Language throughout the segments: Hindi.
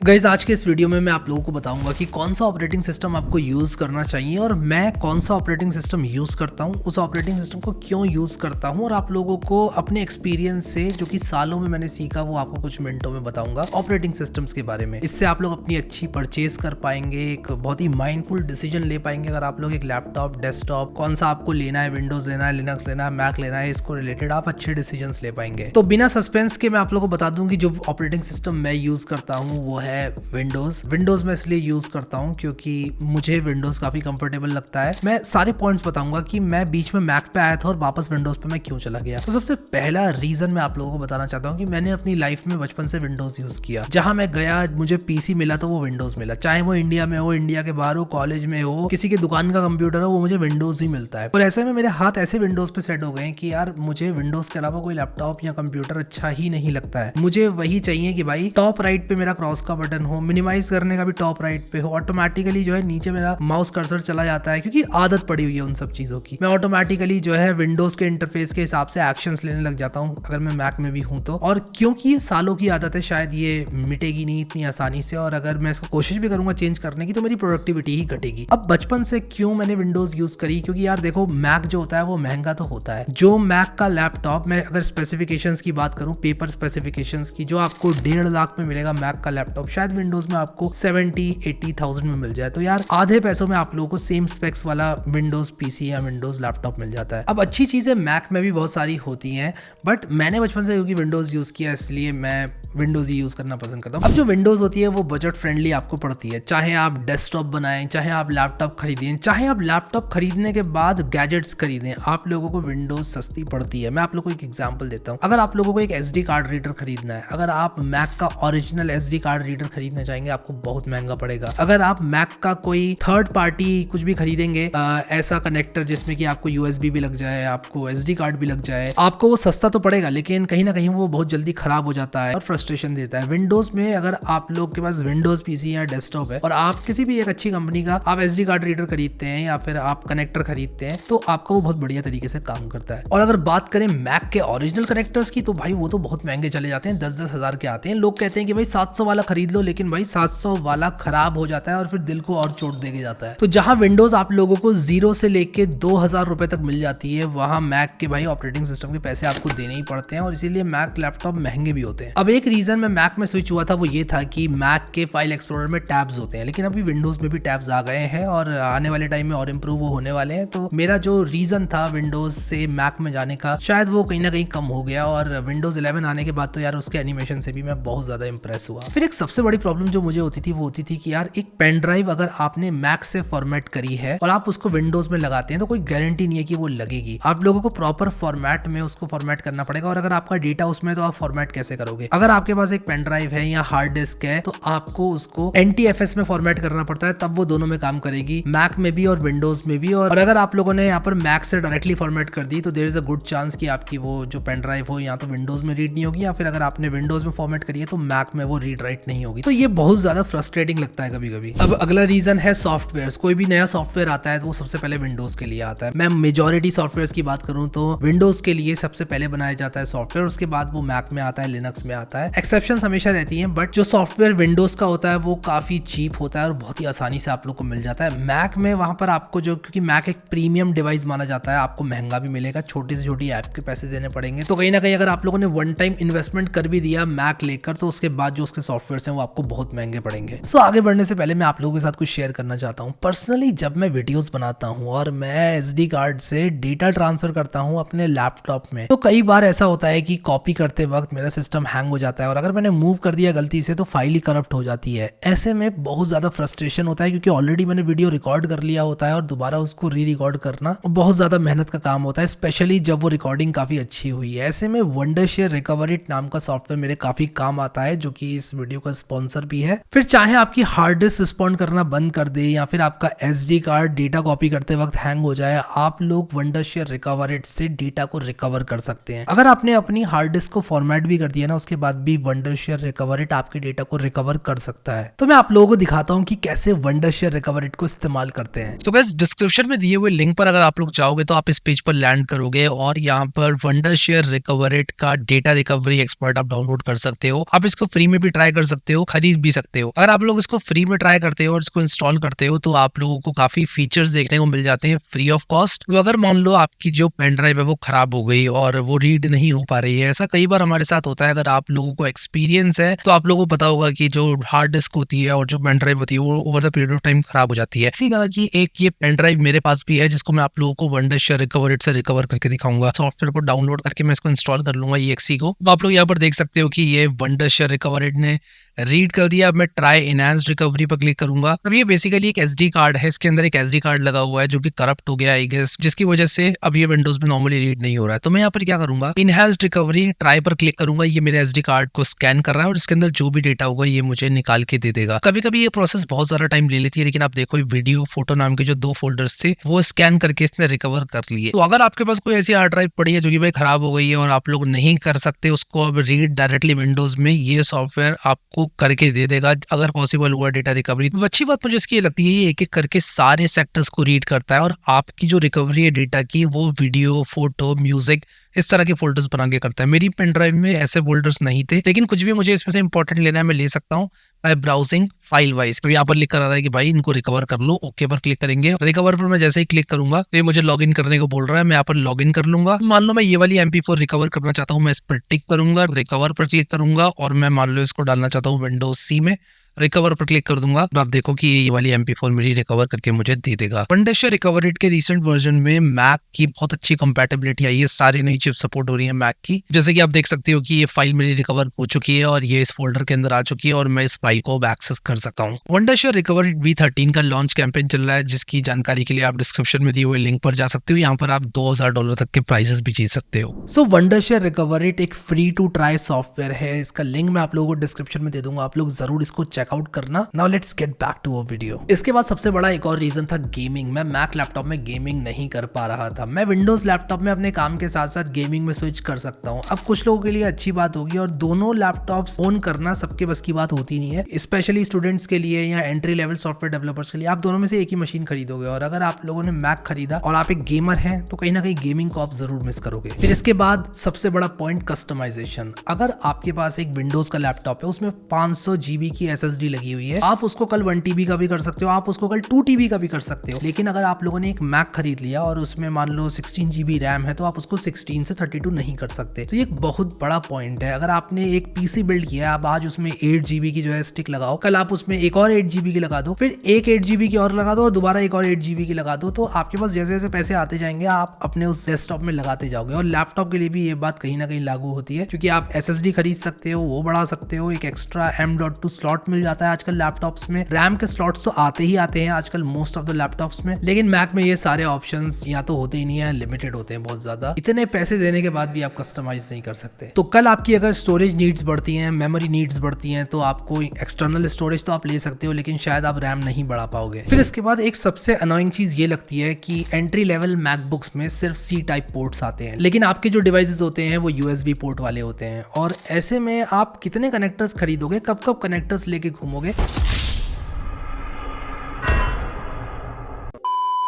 गाइज आज के इस वीडियो में मैं आप लोगों को बताऊंगा कि कौन सा ऑपरेटिंग सिस्टम आपको यूज़ करना चाहिए और मैं कौन सा ऑपरेटिंग सिस्टम यूज़ करता हूं, उस ऑपरेटिंग सिस्टम को क्यों यूज़ करता हूं और आप लोगों को अपने एक्सपीरियंस से जो कि सालों में मैंने सीखा वो आपको कुछ मिनटों में बताऊंगा ऑपरेटिंग सिस्टम्स के बारे में। इससे आप लोग अपनी अच्छी परचेज कर पाएंगे, एक बहुत ही माइंडफुल डिसीजन ले पाएंगे। अगर आप लोग एक लैपटॉप, डेस्कटॉप कौन सा आपको लेना है, विंडोज लेना है, लिनक्स लेना है, मैक लेना है, इसको रिलेटेड आप अच्छे डिसीजन ले पाएंगे। तो बिना सस्पेंस के मैं आप लोगों को बता दूं कि जो ऑपरेटिंग सिस्टम मैं यूज़ करता हूँ वो है विंडोज मैं इसलिए यूज करता हूं क्योंकि मुझे विंडोज काफी कंफर्टेबल लगता है। मैं सारे पॉइंट्स बताऊंगा कि मैं बीच में मैक पे आया था और वापस विंडोज पे मैं क्यों चला गया। तो सबसे पहला रीजन मैं आप लोगों को बताना चाहता हूं कि मैंने अपनी लाइफ में बचपन से विंडोज यूज किया। जहां मैं गया मुझे पीसी मिला तो वो विंडोज मिला, चाहे वो इंडिया में हो, इंडिया के बाहर हो, कॉलेज में हो, किसी की दुकान का कंप्यूटर हो, वो मुझे विंडोज ही मिलता है। और ऐसे में मेरे हाथ ऐसे विंडोज पे सेट हो गए कि यार मुझे विंडोज के अलावा कोई लैपटॉप या कंप्यूटर अच्छा ही नहीं लगता है। मुझे वही चाहिए कि भाई टॉप राइट पे मेरा क्रॉस का बटन हो, मिनिमाइज करने का भी टॉप राइट पे हो, ऑटोमेटिकली जो है नीचे मेरा माउस कर्सर चला जाता है क्योंकि आदत पड़ी हुई है उन सब चीजों की। मैं ऑटोमेटिकली जो है विंडोज के इंटरफेस के हिसाब से एक्शंस लेने लग जाता हूं अगर मैं मैक में भी हूं तो। और क्योंकि ये सालों की आदत है शायद ये मिटेगी नहीं इतनी आसानी से, और अगर मैं इसको कोशिश भी करूंगा चेंज करने की तो मेरी प्रोडक्टिविटी ही घटेगी। अब बचपन से क्यों मैंने विंडोज यूज करी, क्योंकि यार देखो मैक जो होता है वो महंगा तो होता है। जो मैक का लैपटॉप, मैं अगर स्पेसिफिकेशंस की बात करूं, पेपर स्पेसिफिकेशंस की, जो आपको 1.5 लाख में मिलेगा मैक का लैपटॉप, शायद विंडोज में आपको 70-80,000 में मिल जाए। तो यार आधे पैसों में आप लोगों को सेम स्पेक्स वाला विंडोज पीसी या विंडोज लैपटॉप मिल जाता है। अब अच्छी चीजें मैक में भी बहुत सारी होती हैं, बट मैंने बचपन से क्योंकि विंडोज यूज किया इसलिए मैं विंडोज ही यूज करना पसंद करता हूँ। अब जो विंडोज होती है वो बजट फ्रेंडली आपको पड़ती है, चाहे आप डेस्कटॉप बनाएं, चाहे आप लैपटॉप खरीदें, चाहे आप लैपटॉप खरीदने के बाद गैजेट्स खरीदें, आप लोगों को विंडोज सस्ती पड़ती है। मैं आप लोगों को एक एग्जांपल देता हूँ। अगर आप लोगों को एक एसडी कार्ड रीडर खरीदना है, अगर आप मैक का ओरिजिनल एसडी कार्ड रीडर खरीदना चाहेंगे, आपको बहुत महंगा पड़ेगा। अगर आप मैक का कोई थर्ड पार्टी कुछ भी खरीदेंगे, ऐसा कनेक्टर जिसमें कि आपको यूएसबी भी लग जाए, आपको एसडी कार्ड भी लग जाए, आपको वो सस्ता तो पड़ेगा लेकिन कहीं ना कहीं वो बहुत जल्दी खराब हो जाता है और फ्रस्ट्रेशन देता है। विंडोज में अगर आप लोग के पास विंडोज पीसी या डेस्कटॉप है और आप किसी भी एक अच्छी कंपनी का आप एसडी कार्ड रीडर खरीदते हैं या फिर आप कनेक्टर खरीदते हैं तो आपका वो बहुत बढ़िया तरीके से काम करता है। और अगर बात करें मैक के ओरिजिनल कनेक्टर्स की तो भाई वो तो बहुत महंगे चले जाते हैं, 10-10 हजार के आते हैं। लोग कहते हैं कि भाई 700 वाला खरीद लो, लेकिन भाई 700 वाला खराब हो जाता है और फिर दिल को और चोट देके जाता है। तो जहां विंडोज आप लोगों को 0 से लेके 2000 रुपए तक मिल जाती है, वहां मैक के भाई ऑपरेटिंग सिस्टम के पैसे आपको देने ही पड़ते हैं और इसीलिए मैक लैपटॉप महंगे भी होते हैं। अब एक रीजन मैं मैक में स्विच हुआ था वो ये था कि मैक के फाइल एक्सप्लोरर में टैब्स होते हैं, लेकिन अभी विंडोज में भी टैब्स आ गए हैं और आने वाले टाइम में और इंप्रूव होने वाले हैं। तो मेरा जो रीजन था विंडोज से मैक में जाने का शायद वो कहीं ना कहीं कम हो गया, और विंडोज 11 आने के बाद तो यार उसके एनिमेशन से भी मैं बहुत ज्यादा इंप्रेस हुआ। फिर एक सबसे बड़ी प्रॉब्लम जो मुझे होती थी वो होती थी कि यार एक पेन ड्राइव अगर आपने मैक से फॉर्मेट करी है और आप उसको विंडोज में लगाते हैं तो कोई गारंटी नहीं है कि वो लगेगी। आप लोगों को प्रॉपर फॉर्मेट में उसको फॉर्मेट करना पड़ेगा, और अगर आपका डेटा उसमें तो आप फॉर्मेट कैसे करोगे। अगर आपके पास एक पेन ड्राइव है या हार्ड डिस्क है तो आपको उसको NTFS में फॉर्मेट करना पड़ता है, तब वो दोनों में काम करेगी, मैक में भी और विंडोज में भी। और अगर आप लोगों ने यहाँ पर मैक से डायरेक्टली फॉर्मेट कर दी तो there is a good chance कि आपकी वो जो पेन ड्राइव हो या तो विंडोज में रीड नहीं होगी, या फिर अगर आपने विंडोज में फॉर्मेट करी है तो मैक में वो रीड राइट नहीं होगी। तो ये बहुत ज्यादा फ्रस्ट्रेटिंग लगता है कभी कभी। अब अगला रीजन है सॉफ्टवेयर। कोई भी नया सॉफ्टवेयर आता है तो वो सबसे पहले विंडोज के लिए आता है। मैं मेजॉरिटी सॉफ्टवेयर की बात करूं तो विंडोज के लिए सबसे पहले बनाया जाता है सॉफ्टवेयर, उसके बाद वो मैक में आता है, लिनक्स में आता है। एक्सेप्शंस हमेशा रहती हैं, बट जो सॉफ्टवेयर विंडोज का होता है वो काफी चीप होता है और बहुत ही आसानी से आप लोग को मिल जाता है। मैक में वहां पर आपको जो, क्योंकि मैक एक प्रीमियम डिवाइस माना जाता है, आपको महंगा भी मिलेगा, छोटी से छोटी ऐप के पैसे देने पड़ेंगे। तो कहीं ना कहीं अगर आप लोगों ने वन टाइम इन्वेस्टमेंट कर भी दिया मैक लेकर तो उसके बाद जो उसके सॉफ्टवेयर हैं वो आपको बहुत महंगे पड़ेंगे। सो आगे बढ़ने से पहले मैं आप लोगों के साथ कुछ शेयर करना चाहता हूँ। पर्सनली जब मैं वीडियोस बनाता हूँ और मैं एसडी कार्ड से डेटा ट्रांसफर करता हूँ अपने लैपटॉप में, तो कई बार ऐसा होता है कि कॉपी करते वक्त मेरा सिस्टम हैंग हो जाता है और अगर मैंने मूव कर दिया गलती से तो फाइल ही करप्ट हो जाती है। ऐसे में बहुत ज्यादा फ्रस्ट्रेशन होता है क्योंकि ऑलरेडी मैंने वीडियो रिकॉर्ड कर लिया होता है और दोबारा उसको री रिकॉर्ड करना बहुत ज्यादा मेहनत का काम होता है, स्पेशली जब वो रिकॉर्डिंग काफी अच्छी हुई है। ऐसे में वंडरशेयर रिकवरिट नाम का सॉफ्टवेयर मेरे काफी काम आता है, जो कि इस वीडियो का स्पॉन्सर भी है। फिर चाहे आपकी हार्ड डिस्क रिस्पॉन्ड करना बंद कर दे या फिर आपका एसडी कार्ड डेटा कॉपी करते वक्त हैंग हो जाए, आप लोग वंडरशेयर रिकवरिट से डेटा को रिकवर कर सकते हैं। अगर आपने अपनी हार्ड डिस्क को फॉर्मेट भी कर दिया ना, उसके बाद भी वंडरशेयर रिकवरिट आपके डेटा को रिकवर कर सकता है। तो मैं आप लोगों को दिखाता हूँ कि कैसे वंडरशेयर रिकवरिट को इस्तेमाल करते हैं। तो गाइस डिस्क्रिप्शन में दिए हुए लिंक पर अगर आप लोग जाओगे तो आप इस पेज पर लैंड करोगे और यहाँ पर वंडरशेयर रिकवरिट का डेटा रिकवरी एक्सपर्ट आप डाउनलोड कर सकते हो। आप इसको फ्री में भी ट्राई कर सकते सकते हो, खरीद भी सकते हो। अगर आप लोग इसको फ्री में ट्राई करते हो और इसको इंस्टॉल करते हो तो आप लोगों को काफी फीचर्स देखने को मिल जाते हैं फ्री ऑफ कॉस्ट। तो अगर मान लो आपकी जो पेन ड्राइव है वो खराब हो गई और वो रीड नहीं हो पा रही है, ऐसा कई बार हमारे साथ होता है। अगर आप लोगों को एक्सपीरियंस है तो आप लोगों को पता होगा कि जो हार्ड डिस्क होती है और जो पेन ड्राइव होती है वो over the period of time खराब हो जाती है। इसी तरह की एक ये पेन ड्राइव मेरे पास भी है जिसको मैं आप लोगों को वंडरशेयर रिकवर इट से रिकवर करके दिखाऊंगा। सॉफ्टवेयर को डाउनलोड करके मैं इसको इंस्टॉल कर लूंगा EXE को। तो आप लोग यहाँ पर देख सकते हो कि ये वंडरशेयर रिकवर इट ने रीड कर दिया। अब मैं ट्राई इनहैंस्ड रिकवरी पर क्लिक करूंगा। अब ये बेसिकली एक SD कार्ड है, इसके अंदर एक SD कार्ड लगा हुआ है जो कि करप्ट हो गया आई गेस, जिसकी वजह से अब ये विंडोज में नॉर्मली रीड नहीं हो रहा है। तो मैं यहाँ पर क्या करूंगा, इनहैंस्ड रिकवरी ट्राई पर क्लिक करूंगा। ये मेरे SD कार्ड को स्कैन कर रहा है और इसके अंदर जो भी डेटा होगा ये मुझे निकाल के दे देगा। कभी कभी ये प्रोसेस बहुत ज्यादा टाइम ले लेती है, लेकिन आप देखो वीडियो फोटो नाम के जो 2 फोल्डर्स थे वो स्कैन करके इसने रिकवर कर लिए। तो अगर आपके पास कोई ऐसी हार्ड ड्राइव पड़ी है जो कि भाई खराब हो गई है और आप लोग नहीं कर सकते उसको अब रीड डायरेक्टली विंडोज में, ये सॉफ्टवेयर आपको करके दे देगा अगर पॉसिबल हुआ डेटा रिकवरी। तो अच्छी बात मुझे इसकी ये लगती है, ये एक एक करके सारे सेक्टर्स को रीड करता है और आपकी जो रिकवरी है डेटा की वो वीडियो, फोटो, म्यूजिक, इस तरह के फोल्डर्स बना के करता है। मेरी पेन ड्राइव में ऐसे फोल्डर्स नहीं थे, लेकिन कुछ भी मुझे इसमें से इंपॉर्टेंट लेना है मैं ले सकता हूँ बाय ब्राउजिंग फाइल वाइज। तो यहाँ पर लिख कर आ रहा है कि भाई इनको रिकवर कर लो, ओके पर क्लिक करेंगे। रिकवर पर मैं जैसे ही क्लिक करूंगा तो ये मुझे लॉगिन करने को बोल रहा है, मैं यहाँ पर लॉगिन कर लूंगा। मान लो मैं ये वाली MP4 रिकवर करना चाहता हूँ, मैं इस पर टिक करूंगा, रिकवर पर क्लिक करूंगा और मैं मान लो इसको डालना चाहता हूँ विंडोज C में, रिकवर पर क्लिक कर दूंगा। तो आप देखो कि ये वाली MP4 मेरी रिकवर करके मुझे दे देगा। वंडरशेयर रिकवर इट के रिसेंट वर्जन में मैक की बहुत अच्छी कंपैटिबिलिटी आई है, सारी नई चिप सपोर्ट हो रही है मैक की। जैसे कि आप देख सकते हो कि ये फाइल मेरी रिकवर हो चुकी है और ये इस फोल्डर के अंदर आ चुकी है और मैं इस फाइल को एक्सेस कर सकता हूँ। वंडरशेयर रिकवर इट V13 का लॉन्च कैंपेन चल रहा है, जिसकी जानकारी के लिए आप डिस्क्रिप्शन में दिए हुए लिंक पर जा सकते हो। यहाँ पर आप $2000 तक के प्राइजेस भी जीत सकते हो। सो वंडरशेयर रिकवर इट एक फ्री टू ट्राई सॉफ्टवेयर है, इसका लिंक मैं आप लोगों को डिस्क्रिप्शन में दे दूंगा, आप लोग जरूर इसको चेकआउट करना। Now let's get back to our video. इसके बाद सबसे बड़ा एक और रीजन था गेमिंग। मैं मैक लैपटॉप में गेमिंग नहीं कर पा रहा था, मैं विंडोज लैपटॉप में अपने काम के साथ साथ गेमिंग में स्विच कर सकता हूँ। अब कुछ लोगों के लिए अच्छी बात होगी और दोनों लैपटॉप्स ओन करना सबके बस की बात होती नहीं है, स्पेशली स्टूडेंट्स के लिए या एंट्री लेवल सॉफ्टवेयर डेवलपर्स के लिए। आप दोनों में से एक ही मशीन खरीदोगे और अगर आप लोगों ने मैक खरीदा और आप एक गेमर हैं तो कहीं ना कहीं गेमिंग को आप जरूर मिस करोगे। फिर इसके बाद सबसे बड़ा पॉइंट कस्टमाइजेशन। अगर आपके पास एक विंडोज का लैपटॉप है, उसमें 500 GB की SSD लगी हुई है, आप उसको कल 1 TB का भी कर सकते हो, आप उसको कल 2 TB का भी कर सकते हो। लेकिन अगर आप लोगों ने एक मैक खरीद लिया और उसमें मान लो 16 GB रैम है तो आप उसको 16 से 32 नहीं कर सकते। तो ये एक बहुत बड़ा पॉइंट है। अगर आपने एक PC बिल्ड किया, आप आज उसमें 8 GB की जो है स्टिक लगाओ, कल आप उसमें एक और 8 GB की लगा दो, फिर एक 8 GB की और लगा दो और दोबारा एक और 8 GB की लगा दो, तो आपके पास जैसे जैसे पैसे आते जाएंगे आप अपने उस डेस्कटॉप में लगाते जाओगे। और लैपटॉप के लिए भी ये बात कहीं ना कहीं लागू होती है, क्योंकि आप SSD खरीद सकते हो, वो बढ़ा सकते हो, एक एक्स्ट्रा M.2 स्लॉट मिल जाता है आजकल लैपटॉप्स में। रैम के स्लॉट्स तो आते ही आते हैं आजकल मोस्ट ऑफ द लैपटॉप्स में, लेकिन मैक में ये सारे ऑप्शंस या तो होते ही नहीं है, लिमिटेड होते हैं बहुत ज्यादा। इतने पैसे देने के बाद भी आप कस्टमाइज नहीं कर सकते। तो कल आपकी अगर स्टोरेज नीड्स बढ़ती हैं, मेमोरी नीड्स बढ़ती हैं, तो आपको एक्सटर्नल स्टोरेज तो आप ले सकते हो, लेकिन शायद आप रैम नहीं बढ़ा पाओगे। फिर इसके बाद एक सबसे अनोइंग चीज ये लगती है कि एंट्री लेवल मैकबुक्स में सिर्फ C टाइप पोर्ट्स आते हैं, लेकिन आपके जो डिवाइसेस होते हैं वो USB पोर्ट वाले होते हैं। और ऐसे में आप कितने कनेक्टर्स खरीदोगे, कब कब कनेक्टर्स लेके घूमोगे।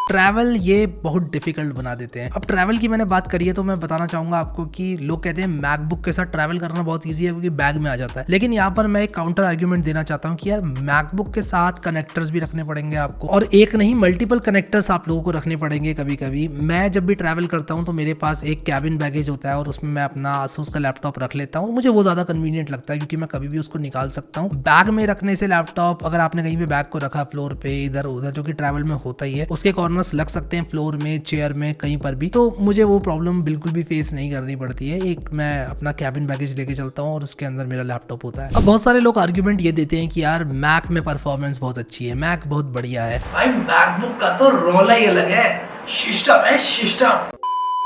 ट्रैवल ये बहुत डिफिकल्ट बना देते हैं। अब ट्रैवल की मैंने बात करी है तो मैं बताना चाहूंगा आपको कि लोग कहते हैं मैकबुक के साथ ट्रैवल करना बहुत इजी है क्योंकि बैग में आ जाता है, लेकिन यहाँ पर मैं एक काउंटर आर्ग्यूमेंट देना चाहता हूँ कि यार मैकबुक के साथ कनेक्टर्स भी रखने पड़ेंगे आपको, और एक नहीं मल्टीपल कनेक्टर्स आप लोगों को रखने पड़ेंगे। कभी कभी मैं जब भी ट्रैवल करता हूँ तो मेरे पास एक कैबिन बैगेज होता है और उसमें मैं अपना Asus का लैपटॉप रख लेता हूँ। मुझे वो ज्यादा कन्वीनियंट लगता है क्योंकि मैं कभी भी उसको निकाल सकता हूँ। बैग में रखने से लैपटॉप, अगर आपने कहीं पे बैग को रखा फ्लोर पे इधर उधर, जो कि ट्रैवल में होता ही है, उसके कॉर्नर्स लग सकते हैं फ्लोर में, चेयर में, कहीं पर भी, तो मुझे वो प्रॉब्लम बिल्कुल भी फेस नहीं करनी पड़ती है। एक मैं अपना कैबिन बैगेज लेके चलता हूँ और उसके अंदर मेरा लैपटॉप होता है। अब बहुत सारे लोग आर्ग्यूमेंट ये देते हैं कि यार मैक में परफॉर्मेंस बहुत अच्छी है, मैक बहुत बढ़िया है। भाई मैकबुक का तो रोला ही अलग है, सिस्टम है सिस्टम।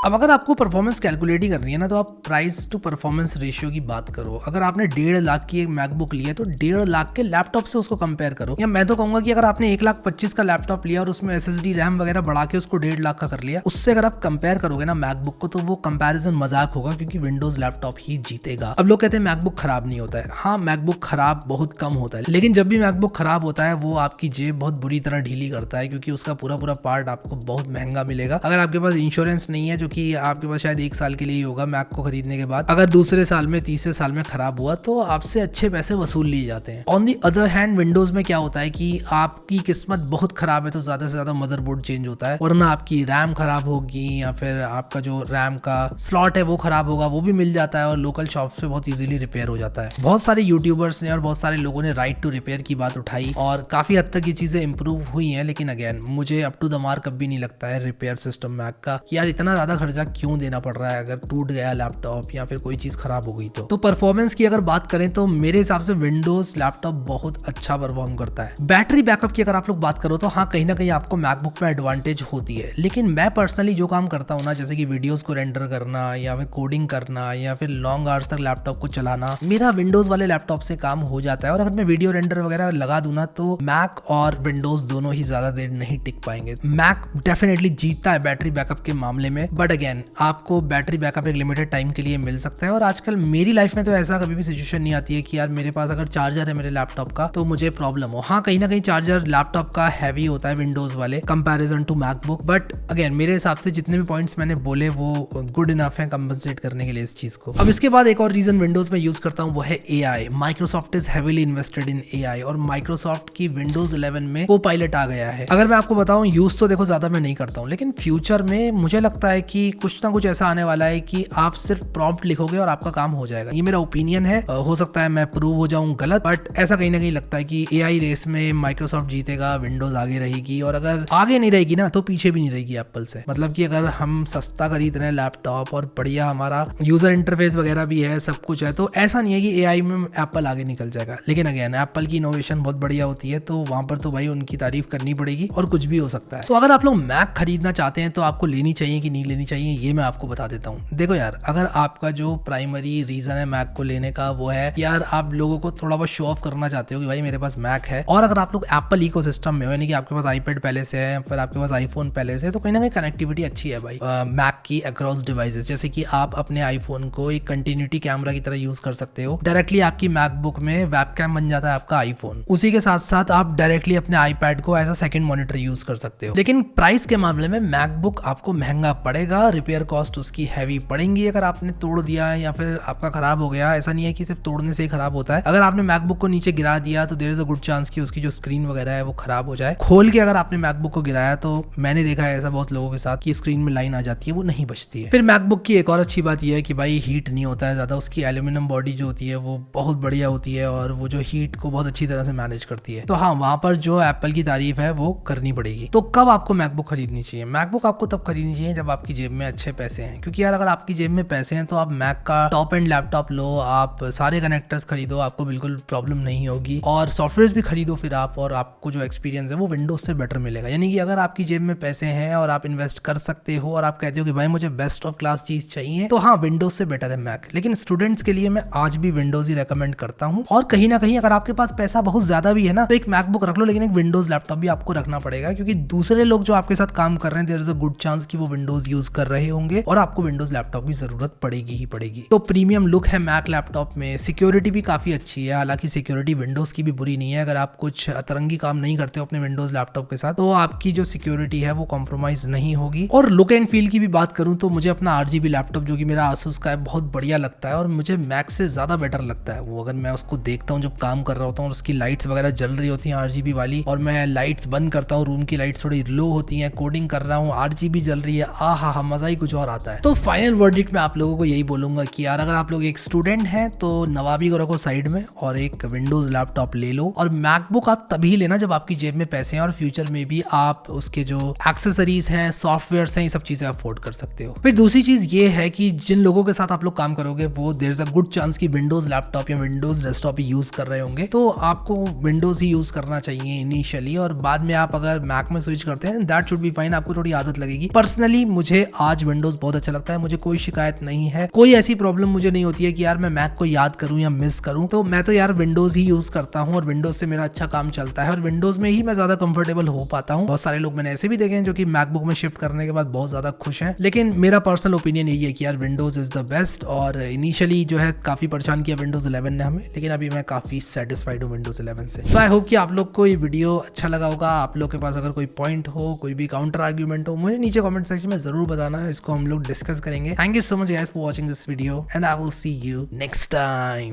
अब अगर आपको परफॉर्मेंस कैलकुलेट ही करनी है ना, तो आप प्राइस टू परफॉर्मेंस रेशियो की बात करो। अगर आपने 1.5 लाख की एक मैकबुक ली है तो 1.5 लाख के लैपटॉप से उसको कंपेयर करो। या मैं तो कहूंगा कि अगर आपने 1,25,000 का लैपटॉप लिया और उसमें SSD रैम वगैरह बढ़ा के उसको 1.5 लाख का कर लिया, उससे अगर आप कंपेयर करोगे ना मैकबुक को, तो वो कंपैरिजन मजाक होगा क्योंकि विंडोज लैपटॉप ही जीतेगा। अब लोग कहते हैं मैकबुक खराब नहीं होता है। हाँ, मैकबुक खराब बहुत कम होता है, लेकिन जब भी मैकबुक खराब होता है वो आपकी जेब बहुत बुरी तरह ढीली करता है, क्योंकि उसका पूरा पार्ट आपको बहुत महंगा मिलेगा। अगर आपके पास इंश्योरेंस नहीं है, जो कि आपके पास शायद 1 साल के लिए ही होगा मैक को खरीदने के बाद। अगर दूसरे साल में तीसरे साल में खराब हुआ तो आपसे अच्छे पैसे वसूल लिए जाते हैं। On the other hand Windows में क्या होता है कि आपकी किस्मत बहुत खराब है तो ज्यादा से ज्यादा मदरबोर्ड चेंज होता है, वरना आपकी रैम खराब होगी या फिर आपका जो रैम का स्लॉट है वो खराब होगा, वो भी मिल जाता है और लोकल शॉप से बहुत इजीली रिपेयर हो जाता है। बहुत सारे यूट्यूबर्स ने और बहुत सारे लोगों ने राइट टू रिपेयर की बात उठाई और काफी हद तक ये चीजें इंप्रूव हुई हैं, लेकिन अगेन मुझे अप टू द मार्क कभी नहीं लगता है रिपेयर सिस्टम मैक का कि यार इतना ज्यादा खर्चा क्यों देना पड़ रहा है अगर टूट गया लैपटॉप या फिर कोई चीज खराब हो गई तो परफॉर्मेंस की अगर बात करें तो मेरे हिसाब से विंडोज लैपटॉप बहुत अच्छा परफॉर्म करता है। बैटरी बैकअप की अगर आप लोग बात करो तो हाँ, कहीं ना कहीं आपको मैकबुक में एडवांटेज होती है, लेकिन मैं पर्सनली जो काम करता हूँ ना, जैसे कि वीडियोस को रेंडर करना या फिर कोडिंग करना या फिर लॉन्ग आवर्स तक लैपटॉप को चलाना, मेरा विंडोज वाले लैपटॉप से काम हो जाता है। और अगर मैं वीडियो रेंडर वगैरह लगा दूं ना तो मैक और विंडोज दोनों ही ज्यादा देर नहीं टिक पाएंगे। मैक डेफिनेटली जीतता है बैटरी बैकअप के मामले में, बट अगेन आपको बैटरी बैकअप एक लिमिटेड टाइम के लिए मिल सकता है। और आजकल मेरी लाइफ में तो ऐसा कभी भी सिचुएशन नहीं आती है कि यार मेरे पास अगर चार्जर है मेरे लैपटॉप का तो मुझे प्रॉब्लम हो। हाँ, कहीं ना कहीं चार्जर लैपटॉप का हैवी होता है विंडोज वाले comparison to MacBook, but again मेरे हिसाब से जितने भी पॉइंट्स मैंने बोले वो गुड इनफ है कंपनसेट करने के लिए इस चीज को। अब इसके बाद एक और रीजन विंडोज में यूज करता हूँ वो है AI. Microsoft is heavily invested in AI और माइक्रोसॉफ्ट की विंडोज 11 में कोपायलट आ गया है। अगर मैं आपको बताऊं, यूज तो देखो ज्यादा मैं नहीं करता हूं, लेकिन फ्यूचर में मुझे लगता है कि कुछ ना कुछ ऐसा आने वाला है कि आप सिर्फ प्रॉम्प्ट लिखोगे और आपका काम हो जाएगा। ये मेरा ओपिनियन है, हो सकता है मैं प्रूव हो जाऊं गलत, बट ऐसा कहीं ना कहीं लगता है कि एआई रेस में माइक्रोसॉफ्ट जीतेगा, विंडोज आगे रहेगी। और अगर आगे नहीं रहेगी ना तो पीछे भी नहीं रहेगी एप्पल से। मतलब कि अगर हम सस्ता खरीद रहे हैं लैपटॉप और बढ़िया हमारा यूजर इंटरफेस वगैरह भी है, सब कुछ है, तो ऐसा नहीं है कि एआई में एप्पल आगे निकल जाएगा। लेकिन अगेन एप्पल की इनोवेशन बहुत बढ़िया होती है, तो वहां पर तो भाई उनकी तारीफ करनी पड़ेगी और कुछ भी हो सकता है। तो अगर आप लोग मैक खरीदना चाहते हैं तो आपको लेनी चाहिए कि नहीं लेनी चाहिए, ये मैं आपको बता देता हूँ। देखो यार, अगर आपका जो प्राइमरी रीजन है मैक को लेने का वो है यार आप लोगों को थोड़ा बहुत शो ऑफ करना चाहते हो कि भाई मेरे पास मैक है, और अगर आप लोग एप्पल इकोसिस्टम में हो, यानी कि आपके पास आईपैड पहले से है, फिर आपके पास आईफोन पहले से है, तो कहीं ना कहीं कनेक्टिविटी अच्छी है भाई मैक की अक्रॉस डिवाइसेस। जैसे कि आप अपने आईफोन को एक कंटिन्यूटी कैमरा की तरह यूज कर सकते हो, डायरेक्टली आपकी मैकबुक में वेबकैम बन जाता है आपका आईफोन। उसी के साथ साथ आप डायरेक्टली अपने आईपैड को as a second monitor use कर सकते हो। लेकिन प्राइस के मामले में मैकबुक आपको महंगा पड़ेगा, रिपेयर कॉस्ट उसकी हैवी पड़ेंगी अगर आपने तोड़ दिया या फिर आपका खराब हो गया। ऐसा नहीं है कि सिर्फ तोड़ने से ही खराब होता है, अगर आपने मैकबुक को नीचे गिरा दिया तो there is a good chance कि उसकी जो स्क्रीन वगैरह है वो खराब हो जाए। खोल के अगर आपने मैकबुक को गिराया तो मैंने देखा है ऐसा बहुत लोगों के साथ कि स्क्रीन में लाइन आ जाती है, वो नहीं बचती है। फिर मैकबुक की एक और अच्छी बात यह है कि भाई हीट नहीं होता है ज्यादा, उसकी एल्यूमिनियम बॉडी जो होती है वो बहुत बढ़िया होती है और वो जो हीट को बहुत अच्छी तरह से मैनेज करती है। तो हाँ, वहां पर जो एप्पल की तारीफ है वो करनी पड़ेगी। तो कब आपको मैकबुक खरीदनी चाहिए? मैकबुक आपको तब खरीदनी चाहिए जब आपकी जेब में अच्छे पैसे हैं, क्योंकि यार अगर आपकी जेब में पैसे हैं तो आप मैक का टॉप एंड लैपटॉप लो, आप सारे कनेक्टर्स खरीदो, आपको बिल्कुल प्रॉब्लम नहीं होगी, और सॉफ्टवेयर भी खरीदो फिर आप, और आपको जो एक्सपीरियंस है वो विंडोज से बेटर मिलेगा। यानी कि अगर आपकी जेब में पैसे हैं और आप इन्वेस्ट कर सकते हो और आप कहते हो कि भाई मुझे बेस्ट ऑफ क्लास चीज चाहिए, तो हाँ, विंडोज से बेटर है मैक। लेकिन स्टूडेंट्स के लिए मैं आज भी विंडोज ही रेकमेंड करता हूँ। और कहीं ना कहीं अगर आपके पास पैसा बहुत ज्यादा भी है ना तो एक मैकबुक रख लो, लेकिन एक विंडोज लैपटॉप भी आपको रखना पड़ेगा, क्योंकि दूसरे लोग जो आपके साथ काम कर रहे हैं there is a good chance कि वो विंडोज यूज कर रहे होंगे और आपको विंडोज लैपटॉप की जरूरत पड़ेगी ही पड़ेगी। तो प्रीमियम लुक है मैक लैपटॉप में, सिक्योरिटी भी काफी अच्छी है, हालांकि सिक्योरिटी विंडोज की भी बुरी नहीं है। अगर आप कुछ अतरंगी काम नहीं करते हो अपने विंडोज लैपटॉप के साथ तो आपकी जो सिक्योरिटी है वो कॉम्प्रोमाइज नहीं होगी। और लुक एंड फील की भी बात करूं तो मुझे अपना RGB लैपटॉप जो कि मेरा Asus का है बहुत बढ़िया लगता है और मुझे मैक से ज्यादा बेटर लगता है वो। अगर मैं उसको देखता हूँ जब काम कर रहा होता हूँ और उसकी लाइट्स वगैरह जल रही होती हैं RGB वाली, और मैं लाइट्स बंद करता हूँ, रूम की लाइट्स थोड़ी लो होती हैं, कोडिंग कर रहा हूँ, RGB जल रही है, आहा मजा ही कुछ और आता है। तो फाइनल वर्डिक्ट में आप लोगों को यही बोलूंगा कि यार अगर आप लोग एक स्टूडेंट हैं तो नवाबी को रखो साइड में और एक विंडोज लैपटॉप ले लो। और मैकबुक आप तभी लेना जब आपकी जेब में पैसे हैं और फ्यूचर में भी आप उसके जो एक्सेसरीज हैं, सॉफ्टवेयर हैं, ये सब चीजें अफोर्ड कर सकते हो। फिर दूसरी चीज ये है कि जिन लोगों के साथ आप लोग काम करोगे वो there is a good chance कि विंडोज लैपटॉप या विंडोज डेस्कटॉप ही यूज कर रहे होंगे, तो आपको विंडोज ही यूज करना चाहिए इनिशियली, और बाद में आप अगर मैक में स्विच करते हैं दैट शुड बी फाइन, आपको थोड़ी आदत लगेगी। पर्सनली मुझे आज विंडोज बहुत अच्छा लगता है, मुझे कोई शिकायत नहीं है, कोई ऐसी प्रॉब्लम मुझे नहीं होती है कि यार मैं मैक को याद करूं या मिस करूं। तो मैं तो यार विंडोज ही यूज करता हूं और विंडोज से मेरा अच्छा काम चलता है और विंडोज में ही मैं ज्यादा कंफर्टेबल हो पाता हूं। बहुत सारे लोग मैंने ऐसे भी देखे हैं जो कि मैकबुक में शिफ्ट करने के बाद बहुत ज्यादा खुश हैं, लेकिन मेरा पर्सनल ओपिनियन यही है कि यार विंडोज इज द बेस्ट। और इनिशियली जो है काफी परेशान किया विंडोज 11 ने हमें, लेकिन अभी मैं काफी सेटिस्फाइड हूँ विंडोज 11 से। सो आई होप कि आप लोग को ये वीडियो अच्छा लगा होगा। आप लोग के पास अगर कोई पॉइंट हो, कोई भी काउंटर आर्ग्यूमेंट हो, मुझे नीचे कमेंट सेक्शन में जरूर बताना, इसको हम लोग डिस्कस करेंगे। Thank you so much guys for watching this video and I will see you next time.